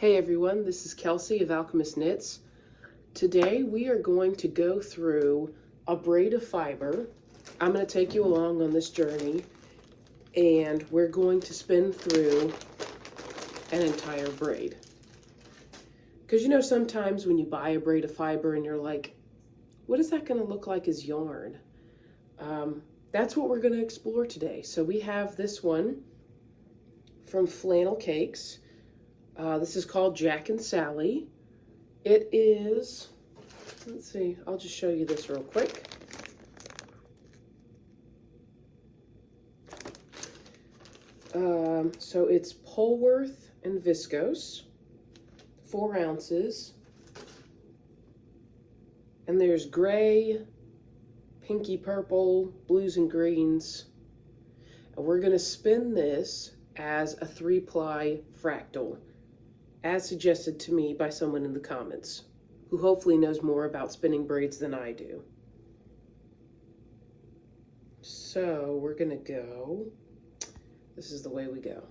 Hey everyone, this is Kelsey of Alchemist Knits. Today we are going to go through a braid of fiber. I'm going to take you along on this journey and we're going to spin through an entire braid. Because you know sometimes when you buy a braid of fiber and you're like, what is that going to look like as yarn? That's what we're going to explore today. So we have this one from Flannel Cakes. This is called Jack and Sally. It is, let's see, I'll just show you this real quick. So it's Polworth and viscose, 4 ounces. And there's gray, pinky purple, blues and greens. And we're gonna spin this as a 3-ply fractal, as suggested to me by someone in the comments, who hopefully knows more about spinning braids than I do. So we're gonna go, this is the way we go.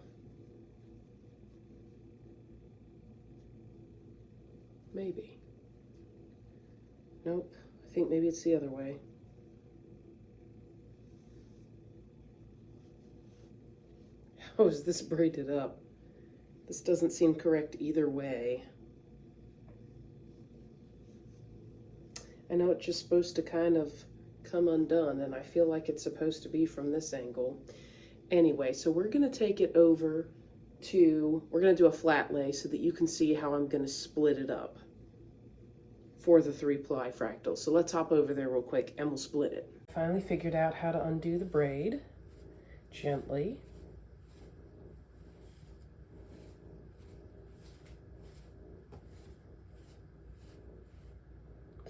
Maybe. Nope, I think maybe it's the other way. How is this braided up? This doesn't seem correct either way. I know it's just supposed to kind of come undone, and I feel like it's supposed to be from this angle. Anyway, so we're gonna take it over to, we're gonna do a flat lay so that you can see how I'm gonna split it up for the 3-ply fractal. So let's hop over there real quick and we'll split it. Finally figured out how to undo the braid gently.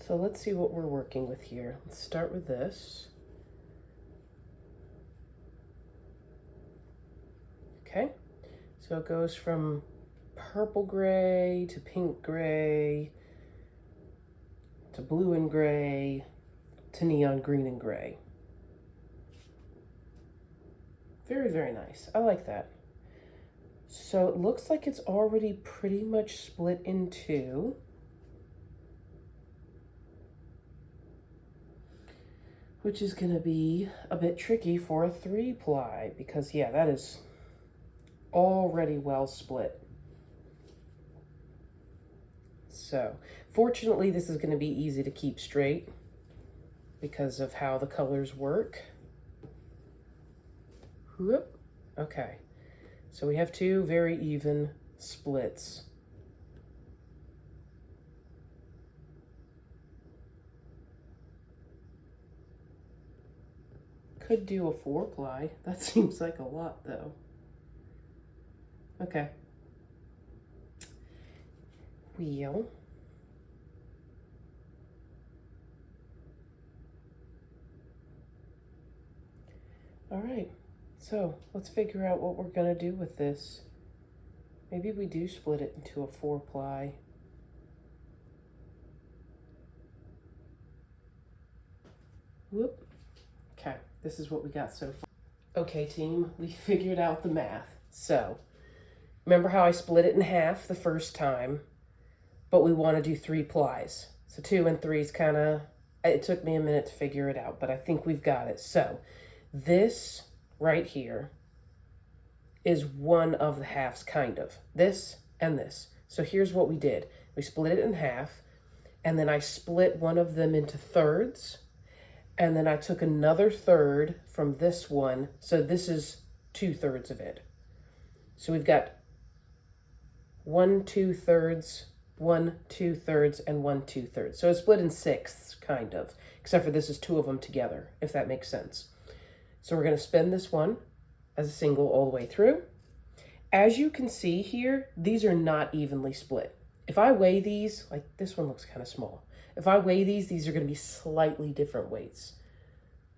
So let's see what we're working with here. Let's start with this. Okay, so it goes from purple gray to pink gray to blue and gray to neon green and gray. Very, very nice. I like that. So it looks like it's already pretty much split in two. Which is gonna be a bit tricky for a 3-ply because yeah, that is already well split. So fortunately, this is gonna be easy to keep straight because of how the colors work. Whoop. Okay, so we have 2 very even splits. Could do a 4-ply. That seems like a lot though. Okay. Wheel. All right, so let's figure out what we're gonna do with this. Maybe we do split it into a 4-ply. Whoop. Okay, this is what we got so far. Okay, team, we figured out the math. So, remember how I split it in half the first time, but we want to do 3 plies. So 2 and 3 is kind of, it took me a minute to figure it out, but I think we've got it. So, this right here is one of the halves, kind of. This and this. So here's what we did. We split it in half, and then I split one of them into thirds, and then I took another third from this one. So this is 2/3 of it. So we've got 1 2/3, 1 2/3, and 1 2/3. So it's split in 6ths, kind of, except for this is 2 of them together, if that makes sense. So we're gonna spin this one as a single all the way through. As you can see here, these are not evenly split. If I weigh these, like this one looks kind of small. If I weigh these are gonna be slightly different weights,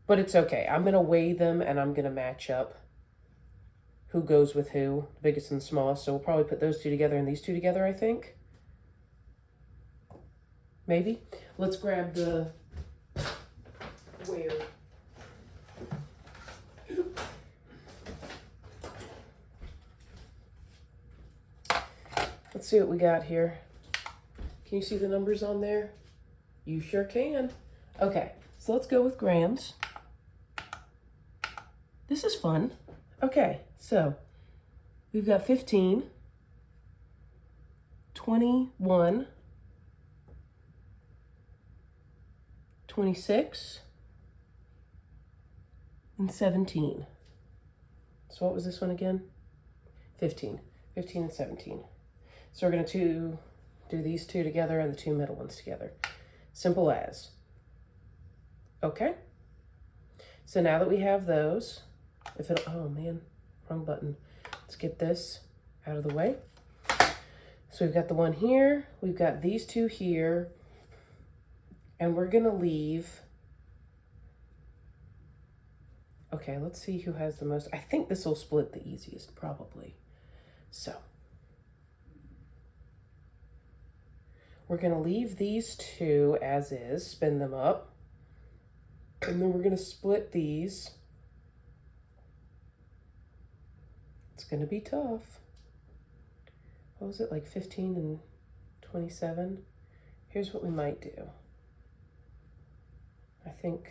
but it's okay. I'm gonna weigh them and I'm gonna match up who goes with who, the biggest and the smallest. So we'll probably put those 2 together and these 2 together, I think. Maybe. Let's grab the weigher. Let's see what we got here. Can you see the numbers on there? You sure can. Okay, so let's go with grams. This is fun. Okay, so we've got 15, 21, 26, and 17. So what was this one again? 15 and 17. So we're going to do these two together and the two middle ones together. Simple as. Okay. So now that we have those, oh man, wrong button. Let's get this out of the way. So we've got the one here, we've got these two here, and we're gonna leave. Okay, let's see who has the most. I think this will split the easiest, probably. So we're gonna leave these two as is, spin them up, and then we're gonna split these. It's gonna be tough. What was it, like 15 and 27? Here's what we might do. I think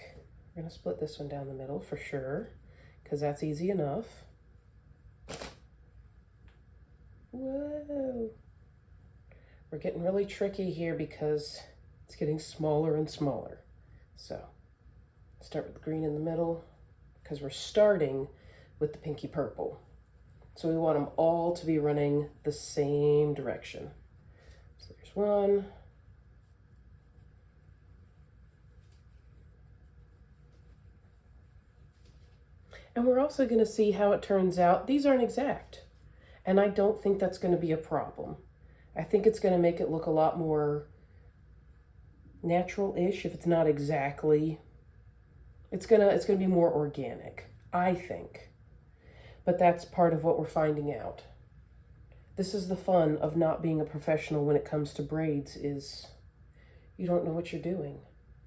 we're gonna split this one down the middle for sure, because that's easy enough. Whoa. We're getting really tricky here because it's getting smaller and smaller. So start with the green in the middle, because we're starting with the pinky purple. So we want them all to be running the same direction. So there's one. And we're also going to see how it turns out. These aren't exact, and I don't think that's going to be a problem. I think it's going to make it look a lot more natural-ish if it's not exactly. It's gonna be more organic, I think. But that's part of what we're finding out. This is the fun of not being a professional when it comes to braids, is you don't know what you're doing,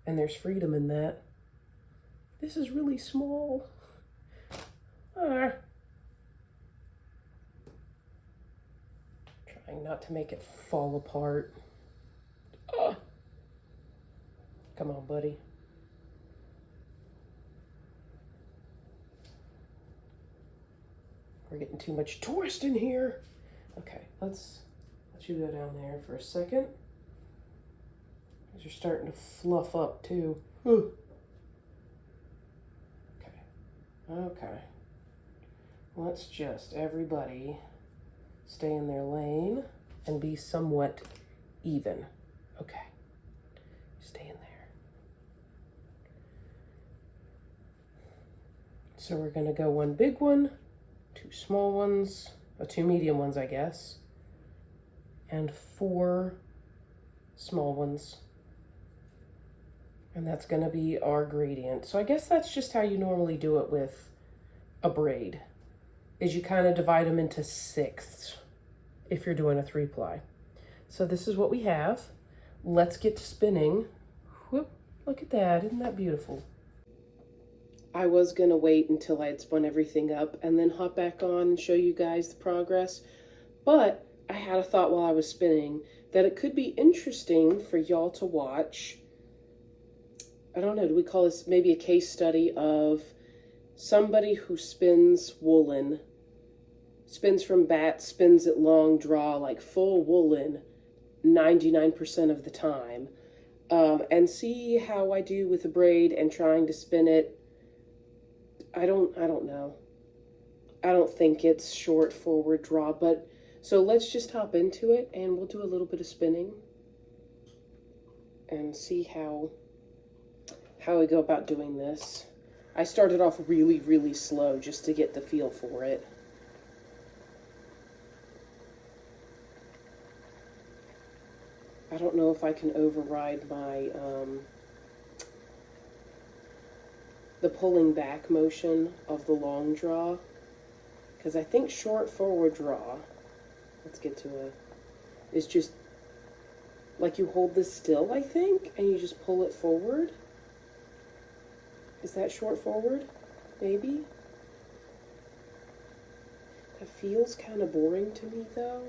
and there's freedom in that. This is really small. Trying not to make it fall apart. Come on, buddy. We're getting too much tourist in here. Okay, let's let you go down there for a second. Because you're starting to fluff up too. Ooh. Okay. Let's just, everybody, stay in their lane and be somewhat even. Okay. Stay in there. So we're going to go one big one, two small ones, or two medium ones, I guess, and 4 small ones. And that's going to be our gradient. So I guess that's just how you normally do it with a braid, is you kind of divide them into 6ths if you're doing a 3-ply. So this is what we have. Let's get to spinning. Whoop, look at that. Isn't that beautiful? I was going to wait until I had spun everything up and then hop back on and show you guys the progress. But I had a thought while I was spinning that it could be interesting for y'all to watch. I don't know, do we call this maybe a case study of somebody who spins woolen, spins from bat, spins it long draw, like full woolen 99% of the time, and see how I do with a braid and trying to spin it. I don't know. I don't think it's short forward draw, but so let's just hop into it and we'll do a little bit of spinning and see how we go about doing this. I started off really, really slow just to get the feel for it. I don't know if I can override my, the pulling back motion of the long draw, because I think short forward draw, let's get to it, is just like you hold this still, I think, and you just pull it forward. Is that short forward? Maybe? That feels kind of boring to me, though.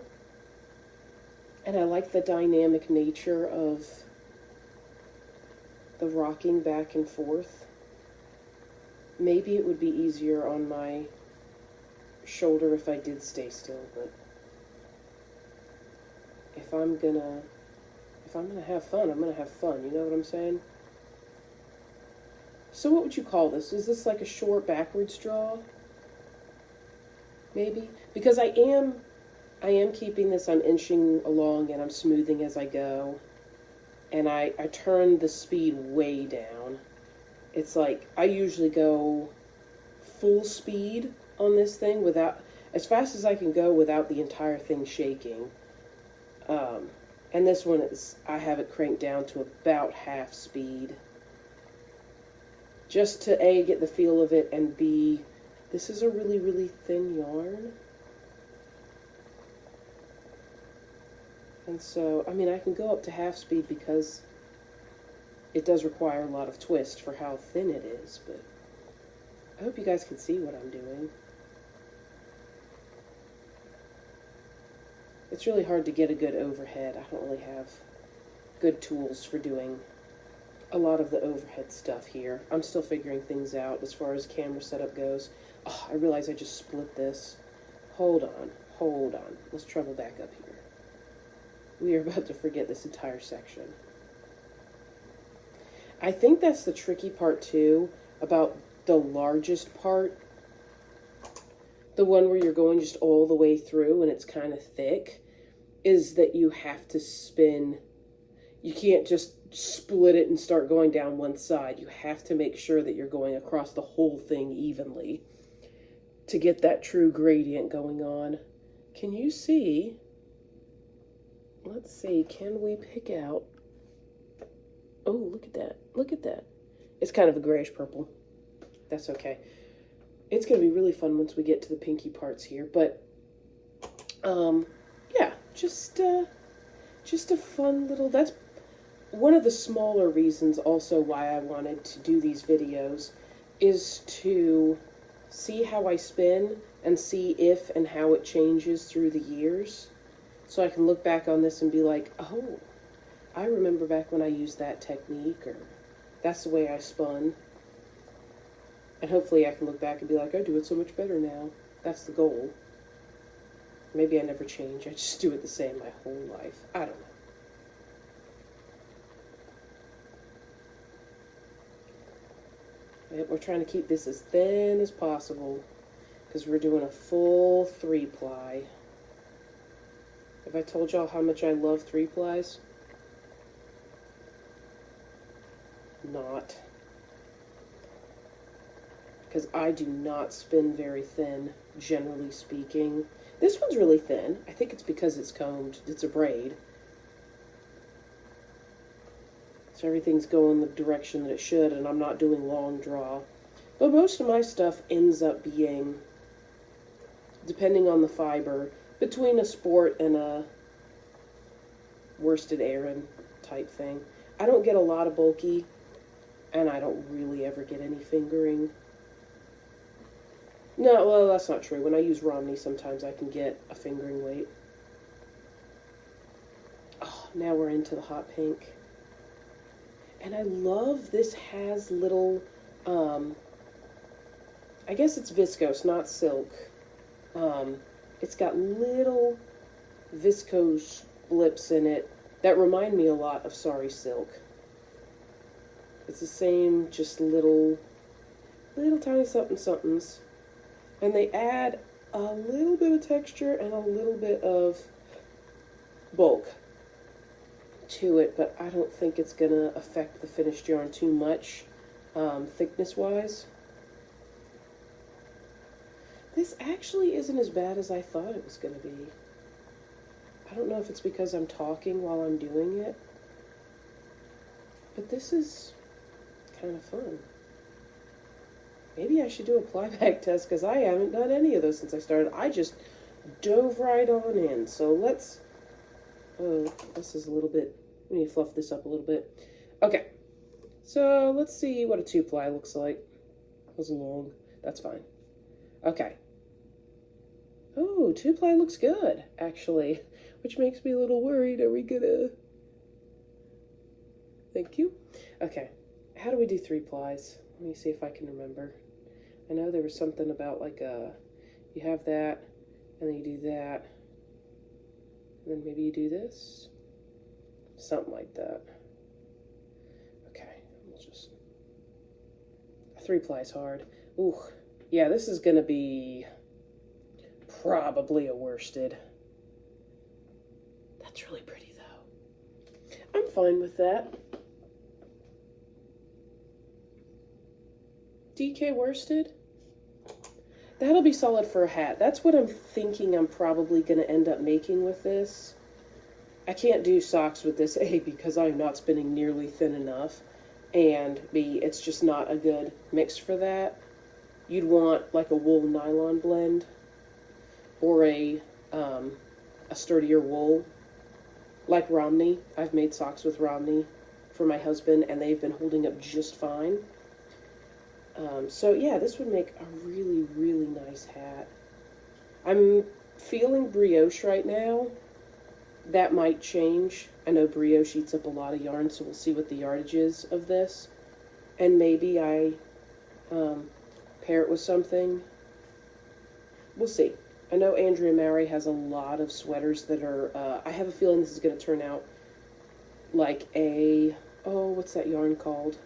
And I like the dynamic nature of the rocking back and forth. Maybe it would be easier on my shoulder if I did stay still, but if I'm gonna have fun, I'm gonna have fun, you know what I'm saying? So what would you call this? Is this like a short backwards draw? Maybe? Because I am keeping this, I'm inching along and I'm smoothing as I go. And I turn the speed way down. It's like, I usually go full speed on this thing without, as fast as I can go without the entire thing shaking. And this one I have it cranked down to about half speed. Just to A, get the feel of it, and B, this is a really, really thin yarn. And so, I mean, I can go up to half speed because it does require a lot of twist for how thin it is, but I hope you guys can see what I'm doing. It's really hard to get a good overhead. I don't really have good tools for doing a lot of the overhead stuff here. I'm still figuring things out as far as camera setup goes. Oh, I realize I just split this. Hold on. Let's travel back up here. We are about to forget this entire section. I think that's the tricky part too, about the largest part. The one where you're going just all the way through and it's kind of thick, is that you have to spin. You can't just split it and start going down one side. You have to make sure that you're going across the whole thing evenly to get that true gradient going on. Can you see? Let's see, can we pick out? Oh, look at that. Look at that. It's kind of a grayish purple. That's okay. It's going to be really fun once we get to the pinky parts here. But, yeah, just a fun little, that's one of the smaller reasons also why I wanted to do these videos, is to see how I spin and see if and how it changes through the years. So I can look back on this and be like, oh, I remember back when I used that technique, or that's the way I spun. And hopefully I can look back and be like, I do it so much better now. That's the goal. Maybe I never change. I just do it the same my whole life. I don't know. Yep, we're trying to keep this as thin as possible because we're doing a full 3-ply. Have I told y'all how much I love 3-plies? Not. Because I do not spin very thin, generally speaking. This one's really thin. I think it's because it's combed. It's a braid. So everything's going the direction that it should, and I'm not doing long draw. But most of my stuff ends up being, depending on the fiber, between a sport and a worsted Aran type thing. I don't get a lot of bulky, and I don't really ever get any fingering. No, well, that's not true. When I use Romney, sometimes I can get a fingering weight. Oh, now we're into the hot pink. And I love this has little, I guess it's viscose, not silk. It's got little viscose blips in it that remind me a lot of Sari silk. It's the same, just little tiny somethings. And they add a little bit of texture and a little bit of bulk to it, but I don't think it's going to affect the finished yarn too much, thickness-wise. This actually isn't as bad as I thought it was going to be. I don't know if it's because I'm talking while I'm doing it, but this is kind of fun. Maybe I should do a plyback test, because I haven't done any of those since I started. I just dove right on in. So let's, oh, this is a little bit, we need to fluff this up a little bit. Okay, so let's see what a 2-ply looks like. That was long, that's fine. Okay. Oh, 2-ply looks good, actually, which makes me a little worried. Are we gonna... Thank you. Okay, how do we do 3-plies? Let me see if I can remember. I know there was something about like you have that, and then you do that, and then maybe you do this. Something like that. Okay, we'll just... 3-ply is hard. Ooh, yeah, this is gonna be probably a worsted. That's really pretty though. I'm fine with that. DK worsted? That'll be solid for a hat. That's what I'm thinking I'm probably going to end up making with this. I can't do socks with this, A, because I'm not spinning nearly thin enough, and B, it's just not a good mix for that. You'd want like a wool nylon blend or a sturdier wool, like Romney. I've made socks with Romney for my husband, and they've been holding up just fine. So yeah, this would make a really, really nice hat. I'm feeling brioche right now. That might change. I know brioche eats up a lot of yarn, so we'll see what the yardage is of this. And maybe I pair it with something. We'll see. I know Andrea Mowry has a lot of sweaters that are, I have a feeling this is going to turn out like a, oh, what's that yarn called?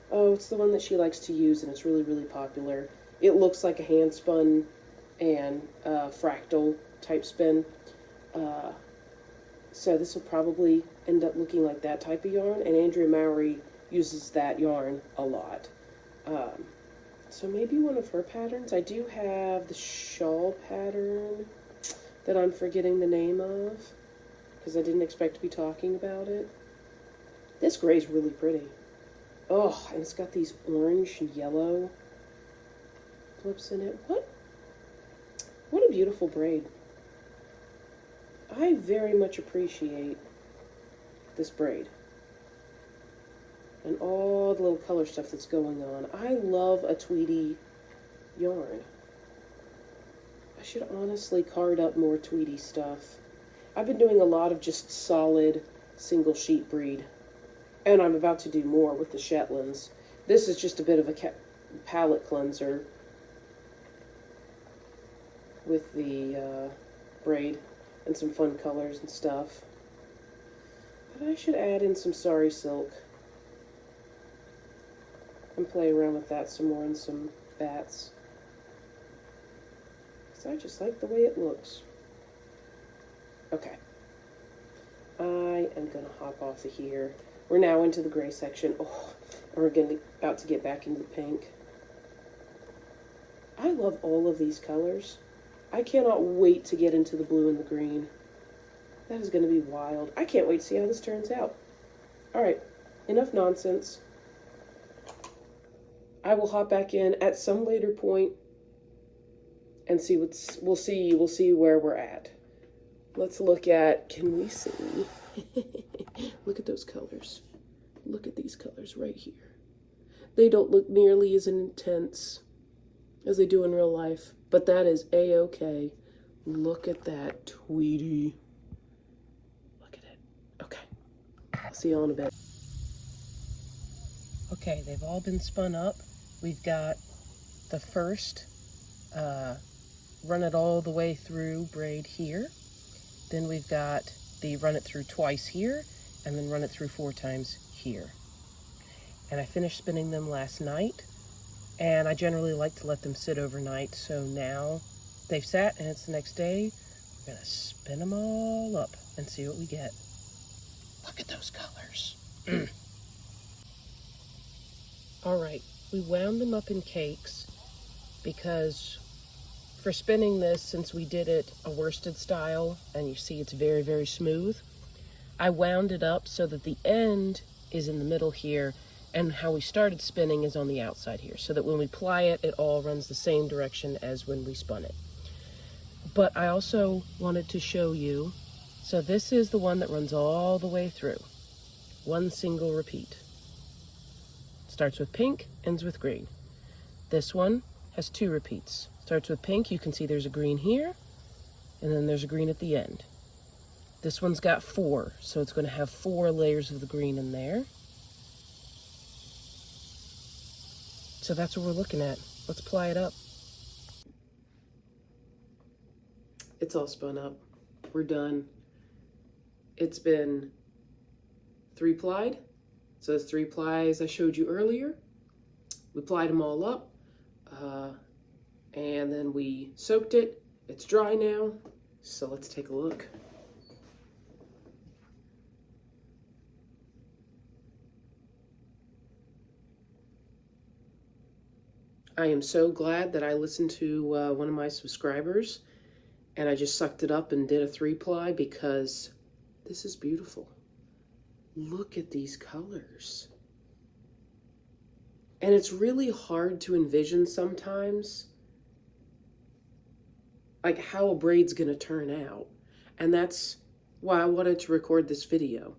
Oh, it's the one that she likes to use, and it's really, really popular. It looks like a hand spun and fractal type spin. So this will probably end up looking like that type of yarn, and Andrea Mowry uses that yarn a lot. So maybe one of her patterns. I do have the shawl pattern that I'm forgetting the name of, because I didn't expect to be talking about it. This gray is really pretty. Oh, and it's got these orange and yellow flips in it. What a beautiful braid. I very much appreciate this braid. And all the little color stuff that's going on. I love a Tweedy yarn. I should honestly card up more Tweedy stuff. I've been doing a lot of just solid single sheet braid. And I'm about to do more with the Shetlands. This is just a bit of a palette cleanser with the braid and some fun colors and stuff. But I should add in some sari silk and play around with that some more and some bats. Because I just like the way it looks. Okay. I am going to hop off of here. We're now into the gray section. Oh, and we're about to get back into the pink. I love all of these colors. I cannot wait to get into the blue and the green. That is going to be wild. I can't wait to see how this turns out. Alright, enough nonsense. I will hop back in at some later point and see we'll see where we're at. Let's look at, can we see? Look at those colors. Look at these colors right here. They don't look nearly as intense as they do in real life, but that is a-okay. Look at that Tweedy. Look at it. Okay. I'll see you all in a bit. Okay, they've all been spun up. We've got the first run it all the way through braid here. Then we've got the run it through twice here, and then run it through 4 times here. And I finished spinning them last night, and I generally like to let them sit overnight, so now they've sat and it's the next day. We're gonna spin them all up and see what we get. Look at those colors. All right, we wound them up in cakes because for spinning this, since we did it a worsted style, and you see it's very, very smooth, I wound it up so that the end is in the middle here, and how we started spinning is on the outside here, so that when we ply it, it all runs the same direction as when we spun it. But I also wanted to show you, so this is the one that runs all the way through. One single repeat. Starts with pink, ends with green. This one has 2 repeats. Starts with pink. You can see there's a green here, and then there's a green at the end. This one's got 4, so it's going to have 4 layers of the green in there. So that's what we're looking at. Let's ply it up. It's all spun up. We're done. It's been 3-plied. So it's 3 plies I showed you earlier. We plied them all up, and then we soaked it. It's dry now, so let's take a look. I am so glad that I listened to one of my subscribers and I just sucked it up and did a 3-ply, because this is beautiful. Look at these colors. And it's really hard to envision sometimes, like, how a braid's gonna turn out. And that's why I wanted to record this video,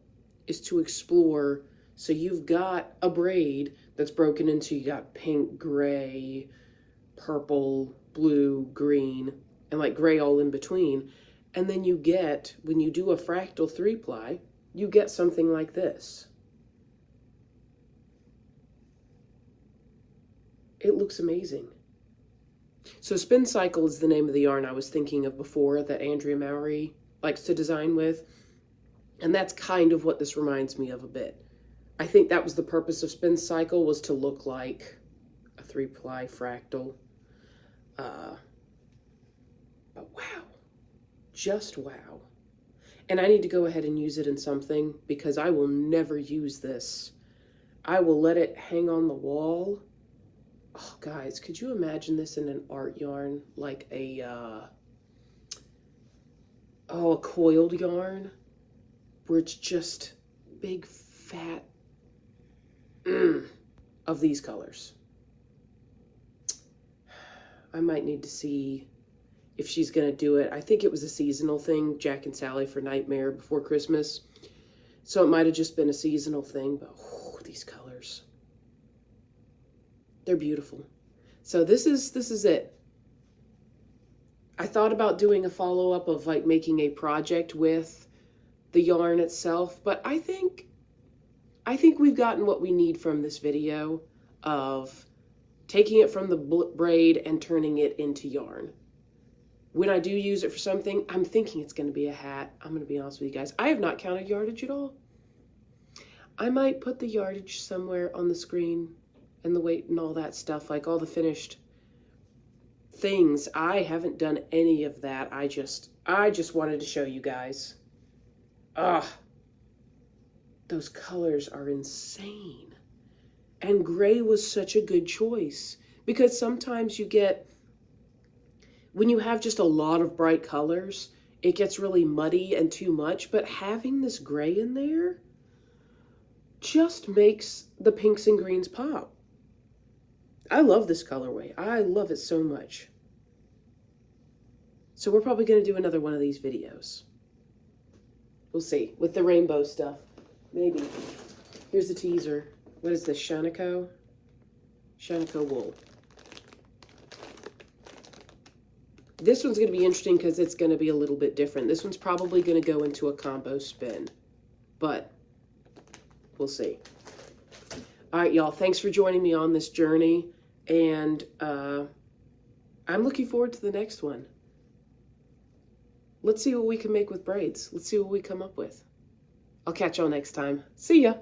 is to explore. So you've got a braid that's broken into, you got pink, gray, purple, blue, green, and like gray all in between. And then you get, when you do a fractal 3-ply, you get something like this. It looks amazing. So Spin Cycle is the name of the yarn I was thinking of before that Andrea Mowry likes to design with. And that's kind of what this reminds me of a bit. I think that was the purpose of Spin Cycle, was to look like a 3-ply fractal. But wow, just wow. And I need to go ahead and use it in something, because I will never use this. I will let it hang on the wall. Oh, guys, could you imagine this in an art yarn, like a coiled yarn, where it's just big, fat, of these colors. I might need to see if she's going to do it. I think it was a seasonal thing, Jack and Sally for Nightmare before Christmas. So it might have just been a seasonal thing, but these colors. They're beautiful. So this is it. I thought about doing a follow-up of like making a project with the yarn itself, but I think we've gotten what we need from this video of taking it from the braid and turning it into yarn. When I do use it for something, I'm thinking it's going to be a hat. I'm going to be honest with you guys. I have not counted yardage at all. I might put the yardage somewhere on the screen and the weight and all that stuff, like all the finished things. I haven't done any of that. I just wanted to show you guys. Those colors are insane. And gray was such a good choice, because sometimes you get, when you have just a lot of bright colors, it gets really muddy and too much, but having this gray in there just makes the pinks and greens pop. I love this colorway. I love it so much. So we're probably going to do another one of these videos. We'll see, with the rainbow stuff. Maybe. Here's the teaser. What is this, Shanico? Shanico wool. This one's going to be interesting because it's going to be a little bit different. This one's probably going to go into a combo spin, but we'll see. All right, y'all, thanks for joining me on this journey, and I'm looking forward to the next one. Let's see what we can make with braids. Let's see what we come up with. I'll catch y'all next time. See ya.